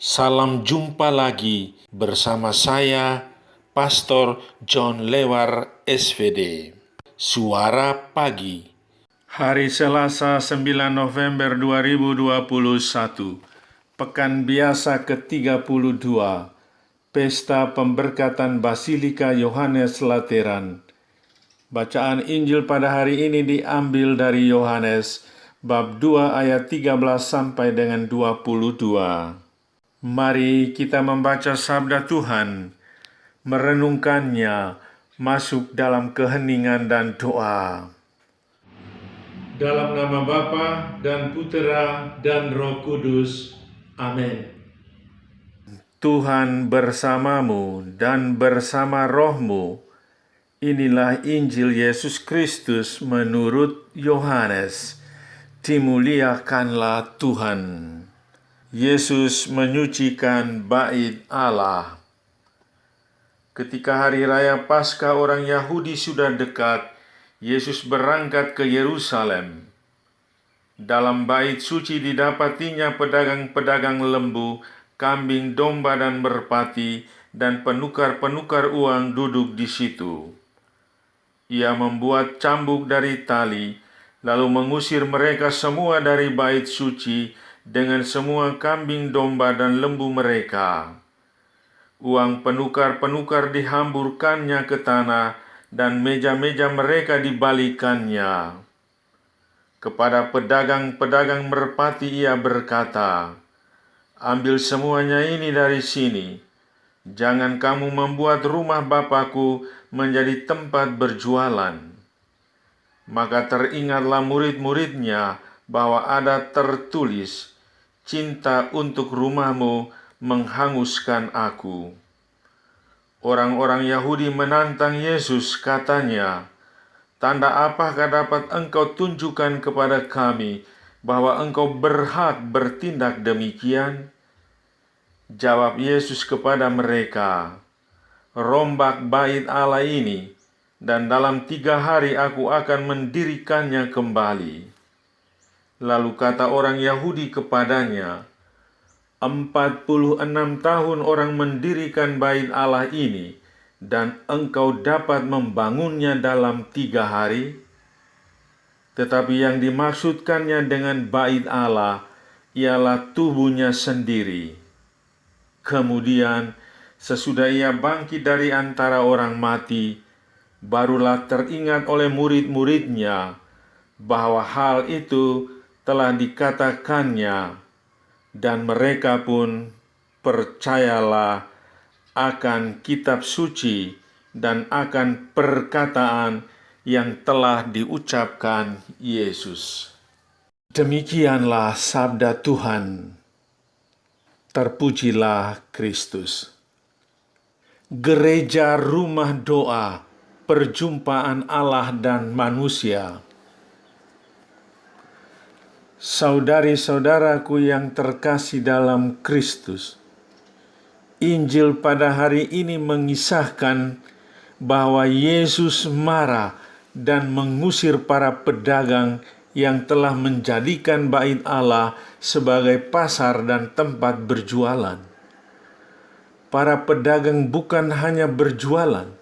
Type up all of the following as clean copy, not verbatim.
Salam jumpa lagi bersama saya, Pastor John Lewar SVD. Suara Pagi. Hari Selasa 9 November 2021. Pekan biasa ke-32. Pesta Pemberkatan Basilika Yohanes Lateran. Bacaan Injil pada hari ini diambil dari Yohanes bab 2 ayat 13 sampai dengan 22. Mari kita membaca sabda Tuhan, merenungkannya, masuk dalam keheningan dan doa. Dalam nama Bapa dan Putera dan Roh Kudus. Amin. Tuhan bersamamu dan bersama rohmu. Inilah Injil Yesus Kristus menurut Yohanes. Dimuliakanlah Tuhan. Yesus menyucikan bait Allah. Ketika hari raya Paskah orang Yahudi sudah dekat, Yesus berangkat ke Yerusalem. Dalam bait suci didapatinya pedagang-pedagang lembu, kambing, domba, dan merpati, dan penukar-penukar uang duduk di situ. Ia membuat cambuk dari tali, lalu mengusir mereka semua dari bait suci, dengan semua kambing, domba, dan lembu mereka. Uang penukar-penukar dihamburkannya ke tanah, dan meja-meja mereka dibalikannya. Kepada pedagang-pedagang merpati ia berkata, "Ambil semuanya ini dari sini. Jangan kamu membuat rumah Bapakku menjadi tempat berjualan." Maka teringatlah murid-muridnya bahwa ada tertulis, "Cinta untuk rumahmu menghanguskan aku." Orang-orang Yahudi menantang Yesus, katanya, "Tanda apakah dapat engkau tunjukkan kepada kami bahwa engkau berhak bertindak demikian?" Jawab Yesus kepada mereka, "Rombak bait Allah ini, dan dalam 3 hari aku akan mendirikannya kembali." Lalu kata orang Yahudi kepadanya, 46 tahun orang mendirikan bait Allah ini, dan engkau dapat membangunnya dalam 3 hari? Tetapi yang dimaksudkannya dengan bait Allah ialah tubuhnya sendiri. Kemudian, sesudah ia bangkit dari antara orang mati, barulah teringat oleh murid-muridnya bahwa hal itu telah dikatakannya, dan mereka pun percayalah akan kitab suci dan akan perkataan yang telah diucapkan Yesus. Demikianlah sabda Tuhan. Terpujilah Kristus. Gereja rumah doa, perjumpaan Allah dan manusia. Saudari-saudaraku yang terkasih dalam Kristus, Injil pada hari ini mengisahkan bahwa Yesus marah dan mengusir para pedagang yang telah menjadikan bait Allah sebagai pasar dan tempat berjualan. Para pedagang bukan hanya berjualan,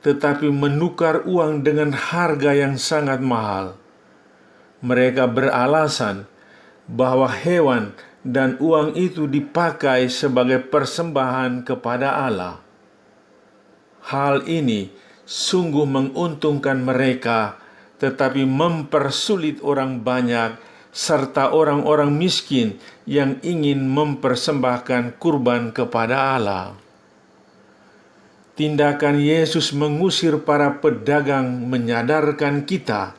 tetapi menukar uang dengan harga yang sangat mahal. Mereka beralasan bahwa hewan dan uang itu dipakai sebagai persembahan kepada Allah. Hal ini sungguh menguntungkan mereka, tetapi mempersulit orang banyak serta orang-orang miskin yang ingin mempersembahkan kurban kepada Allah. Tindakan Yesus mengusir para pedagang menyadarkan kita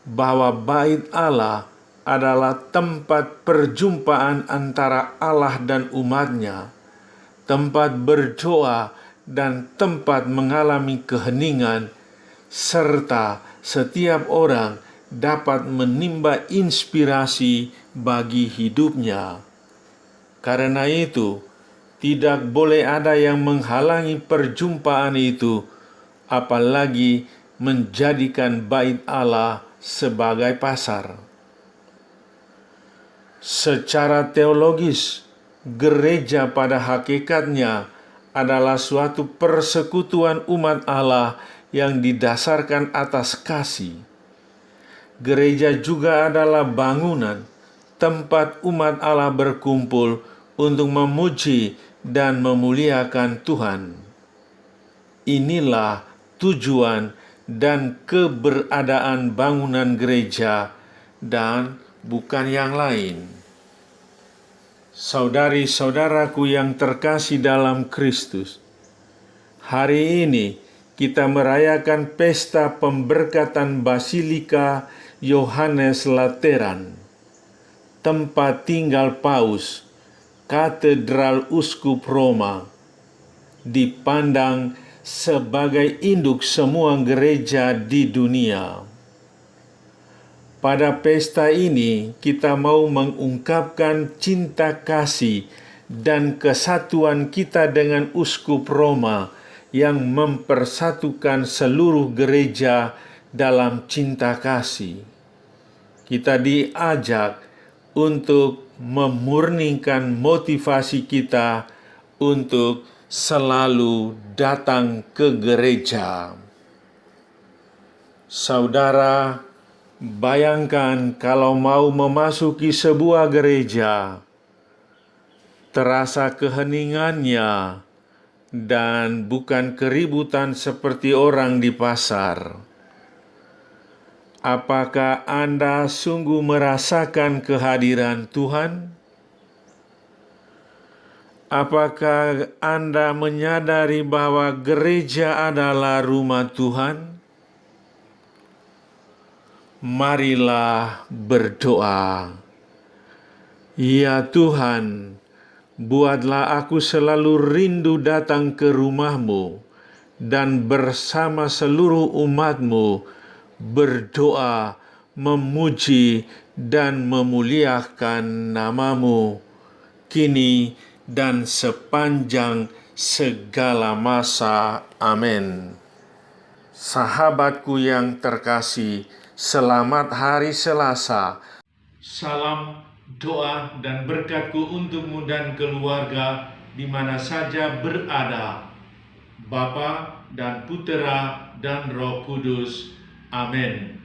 bahwa bait Allah adalah tempat perjumpaan antara Allah dan umatnya, tempat berdoa dan tempat mengalami keheningan, serta setiap orang dapat menimba inspirasi bagi hidupnya. Karena itu, tidak boleh ada yang menghalangi perjumpaan itu, apalagi menjadikan bait Allah sebagai pasar. Secara teologis, gereja pada hakikatnya adalah suatu persekutuan umat Allah yang didasarkan atas kasih. Gereja juga adalah bangunan tempat umat Allah berkumpul untuk memuji dan memuliakan Tuhan. Inilah tujuan dan keberadaan bangunan gereja dan bukan yang lain. Saudari-saudaraku yang terkasih dalam Kristus, hari ini kita merayakan pesta pemberkatan Basilika Yohanes Lateran, tempat tinggal Paus, Katedral Uskup Roma, dipandang sebagai induk semua gereja di dunia. Pada pesta ini, kita mau mengungkapkan cinta kasih dan kesatuan kita dengan Uskup Roma yang mempersatukan seluruh gereja dalam cinta kasih. Kita diajak untuk memurnikan motivasi kita untuk selalu datang ke gereja. Saudara, bayangkan kalau mau memasuki sebuah gereja, terasa keheningannya dan bukan keributan seperti orang di pasar. Apakah Anda sungguh merasakan kehadiran Tuhan? Apakah Anda menyadari bahwa gereja adalah rumah Tuhan? Marilah berdoa. Ya Tuhan, buatlah aku selalu rindu datang ke rumah-Mu dan bersama seluruh umat-Mu berdoa, memuji, dan memuliakan nama-Mu, kini dan sepanjang segala masa. Amin. Sahabatku yang terkasih, selamat hari Selasa. Salam doa dan berkatku untukmu dan keluarga di mana saja berada, Bapa dan Putera dan Roh Kudus. Amin.